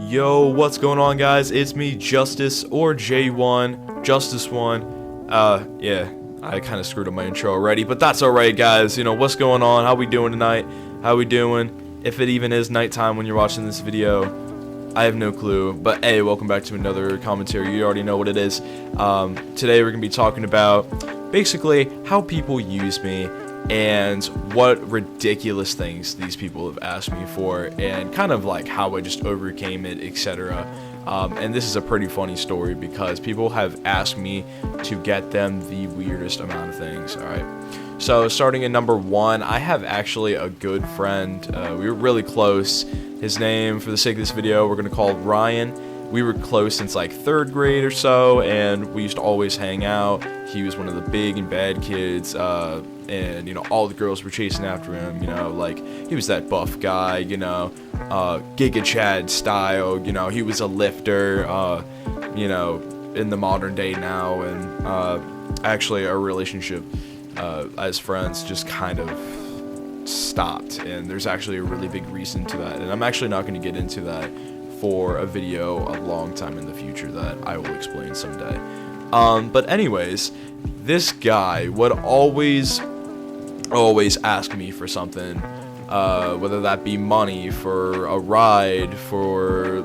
Yo, what's going on, guys? It's me, Justice, or J1, Justice1. Yeah, I kind of screwed up my intro already, but that's alright, guys. You know, what's going on? How we doing tonight? How we doing? If it even is nighttime when you're watching this video, I have no clue. But hey, welcome back to another commentary. You already know what it is. Today we're going to be talking about basically how people use me and what ridiculous things these people have asked me for, and kind of like how I just overcame it, etc. And this is a pretty funny story because people have asked me to get them the weirdest amount of things. Alright, so starting at number 1, I have actually a good friend. We were really close. His name, for the sake of this video, we're going to call Ryan. We were close since like 3rd grade or so, and we used to always hang out. He was one of the big and bad kids, and, you know, all the girls were chasing after him, you know, like, he was that buff guy, you know, Giga Chad style, you know, he was a lifter, you know, in the modern day now, and, actually, our relationship, as friends just kind of stopped, and there's actually a really big reason to that, and I'm actually not going to get into that for a video a long time in the future that I will explain someday. But anyways, this guy would always ask me for something, whether that be money, for a ride, for,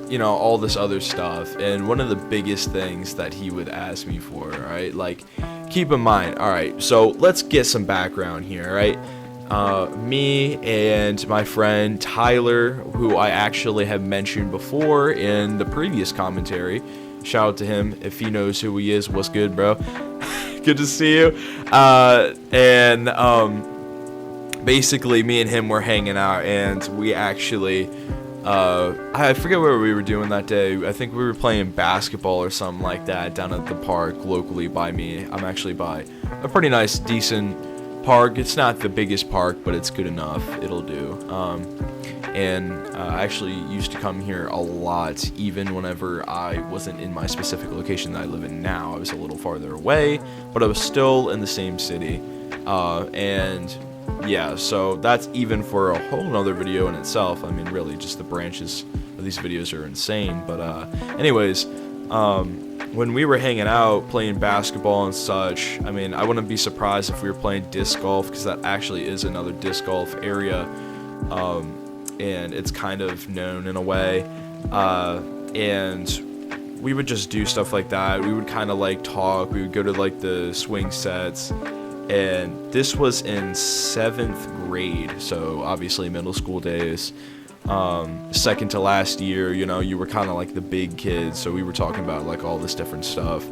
you know, all this other stuff. And one of the biggest things that he would ask me for, right, like, keep in mind, alright, so let's get some background here, right? Me and my friend Tyler, who I actually have mentioned before in the previous commentary, shout out to him if he knows who he is. What's good, bro? Good to see you. Basically, me and him were hanging out, and we actually, I forget what we were doing that day. I think we were playing basketball or something like that down at the park locally by me. I'm actually by a pretty nice, decent park. It's not the biggest park, but it's good enough. It'll do. I actually used to come here a lot, even whenever I wasn't in my specific location that I live in now. I was a little farther away, but I was still in the same city. And yeah, so that's even for a whole nother video in itself. I mean, really, just the branches of these videos are insane. But anyways, when we were hanging out, playing basketball and such, I mean, I wouldn't be surprised if we were playing disc golf, because that actually is another disc golf area. And it's kind of known in a way, and we would just do stuff like that. We would kind of like talk, we would go to like the swing sets, and this was in 7th grade, so obviously middle school days, second to last year. You know, you were kind of like the big kid, so we were talking about like all this different stuff,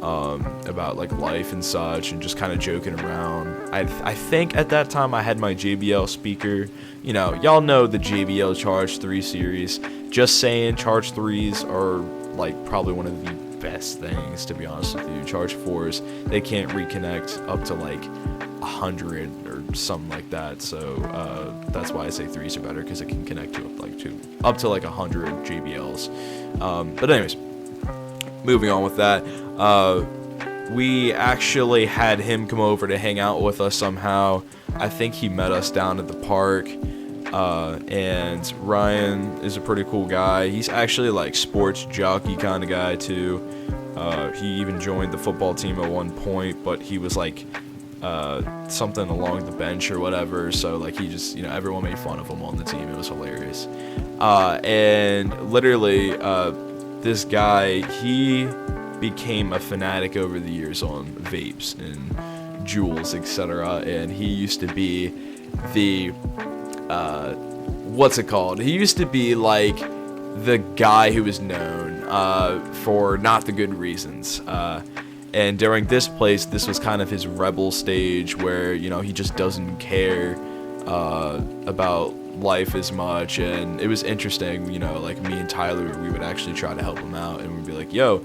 about like life and such, and just kind of joking around. I think at that time I had my JBL speaker. You know, y'all know the JBL Charge 3 series. Just saying, Charge 3s are like probably one of the best things, to be honest with you. Charge 4s, they can't reconnect up to like 100 or something like that, so that's why I say 3s are better, because it can connect to up to like 100 JBLs. But anyways, moving on with that, we actually had him come over to hang out with us somehow. I think he met us down at the park, and Ryan is a pretty cool guy. He's actually like sports jockey kind of guy too. He even joined the football team at one point, but he was like something along the bench or whatever, so like he just, you know, everyone made fun of him on the team. It was hilarious. And literally, this guy, he became a fanatic over the years on vapes and Juuls, etc. And he used to be the what's it called? He used to be like the guy who was known for not the good reasons. And during this place, this was kind of his rebel stage where, you know, he just doesn't care about life as much. And it was interesting, you know, like me and Tyler, we would actually try to help him out, and we'd be like, yo,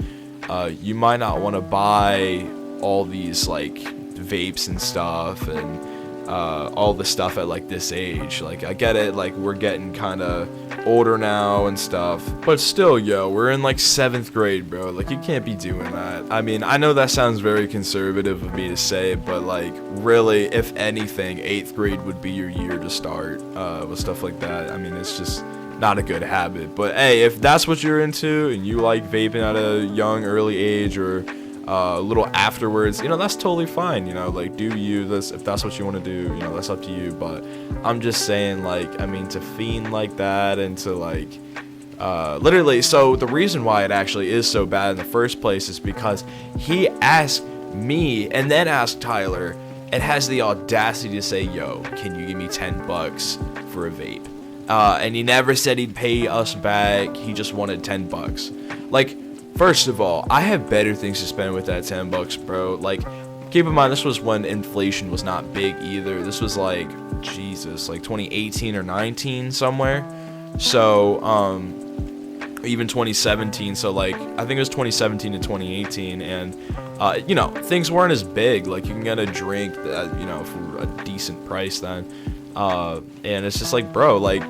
you might not want to buy all these like vapes and stuff, and all the stuff at like this age. Like, I get it, like we're getting kind of older now and stuff, but still, yo, we're in like 7th grade, bro. Like, you can't be doing that. I mean, I know that sounds very conservative of me to say, but like, really, if anything, 8th grade would be your year to start with stuff like that. I mean, it's just not a good habit. But hey, if that's what you're into and you like vaping at a young, early age, or a little afterwards, you know, that's totally fine. You know, like, do you, this, if that's what you want to do, you know, that's up to you. But I'm just saying, like, I mean, to fiend like that and to like literally, so the reason why it actually is so bad in the first place is because he asked me and then asked Tyler and has the audacity to say, yo, can you give me 10 bucks for a vape? And he never said he'd pay us back. He just wanted 10 bucks. Like, first of all, I have better things to spend with that 10 bucks, bro. Like, keep in mind, this was when inflation was not big either. This was like, Jesus, like 2018 or 19 somewhere. So, even 2017. So, like, I think it was 2017 to 2018. And, you know, things weren't as big. Like, you can get a drink, you know, for a decent price then. And it's just like, bro, like,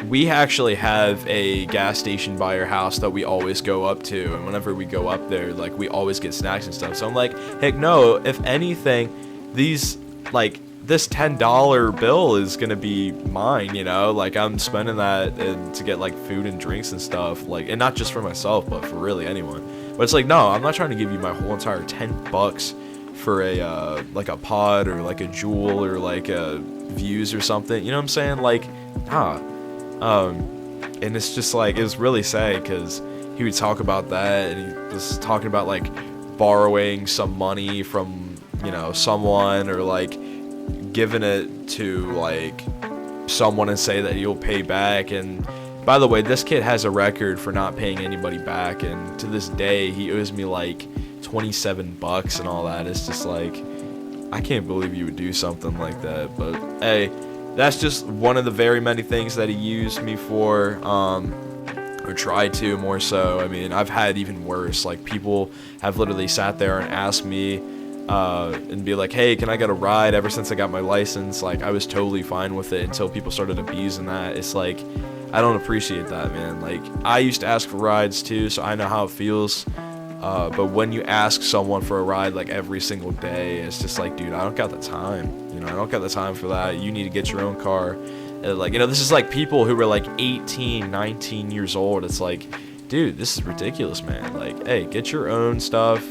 we actually have a gas station by our house that we always go up to, and whenever we go up there, like, we always get snacks and stuff. So I'm like, heck no, if anything, these, like, this $10 bill is gonna be mine, you know, like, I'm spending that to get, like, food and drinks and stuff, like, and not just for myself, but for really anyone. But it's like, no, I'm not trying to give you my whole entire 10 bucks for a, like, a pod, or, like, a Juul, or, like, a Views or something, you know what I'm saying? Like, and it's just like, it was really sad, because he would talk about that, and he was talking about, like, borrowing some money from, you know, someone, or, like, giving it to, like, someone and say that he'll pay back. And by the way, this kid has a record for not paying anybody back, and to this day he owes me like 27 bucks and all that. It's just like, I can't believe you would do something like that. But hey, that's just one of the very many things that he used me for, or tried to, more so. I mean, I've had even worse. Like, people have literally sat there and asked me and be like, hey, can I get a ride? Ever since I got my license, like, I was totally fine with it until people started abusing that. It's like, I don't appreciate that, man. Like, I used to ask for rides too, so I know how it feels. But when you ask someone for a ride, like, every single day, it's just like, dude, I don't got the time. You know, I don't got the time for that. You need to get your own car. And, like, you know, this is like people who were like 18, 19 years old. It's like, dude, this is ridiculous, man. Like, hey, get your own stuff.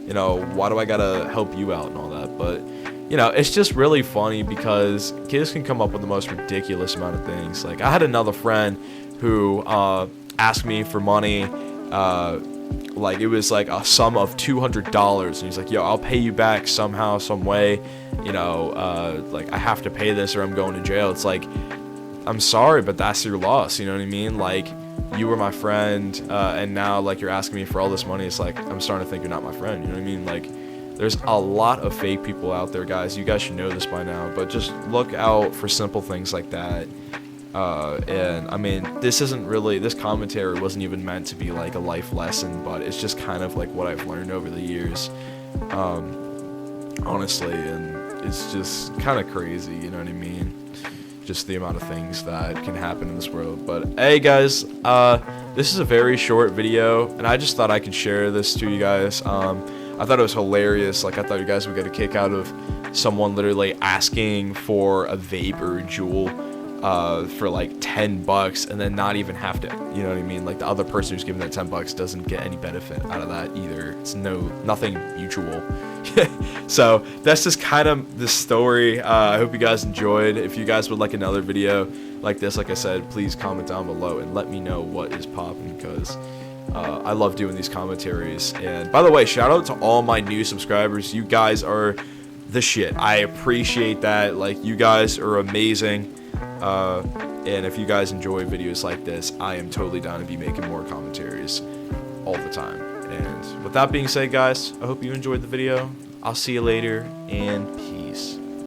You know, why do I gotta help you out and all that? But, you know, it's just really funny because kids can come up with the most ridiculous amount of things. Like, I had another friend who asked me for money. Like, it was like a sum of $200, and he's like, yo, I'll pay you back somehow, some way. You know, like, I have to pay this or I'm going to jail. It's like, I'm sorry, but that's your loss. You know what I mean? Like, you were my friend, and now, like, you're asking me for all this money. It's like, I'm starting to think you're not my friend. You know what I mean? Like, there's a lot of fake people out there, guys. You guys should know this by now, but just look out for simple things like that. And I mean, this commentary wasn't even meant to be like a life lesson, but it's just kind of like what I've learned over the years, honestly, and it's just kind of crazy, you know what I mean? Just the amount of things that can happen in this world. But hey, guys, this is a very short video, and I just thought I could share this to you guys. I thought it was hilarious. Like, I thought you guys would get a kick out of someone literally asking for a vape or a Juul for like 10 bucks, and then not even have to, you know what I mean? Like, the other person who's giving that 10 bucks doesn't get any benefit out of that either. It's nothing mutual. So that's just kind of the story. I hope you guys enjoyed. If you guys would like another video like this, like I said, please comment down below and let me know what is popping, because I love doing these commentaries. And by the way, shout out to all my new subscribers. You guys are the shit. I appreciate that. Like, you guys are amazing. And if you guys enjoy videos like this, I am totally down to be making more commentaries all the time. And with that being said, guys, I hope you enjoyed the video. I'll see you later, and peace.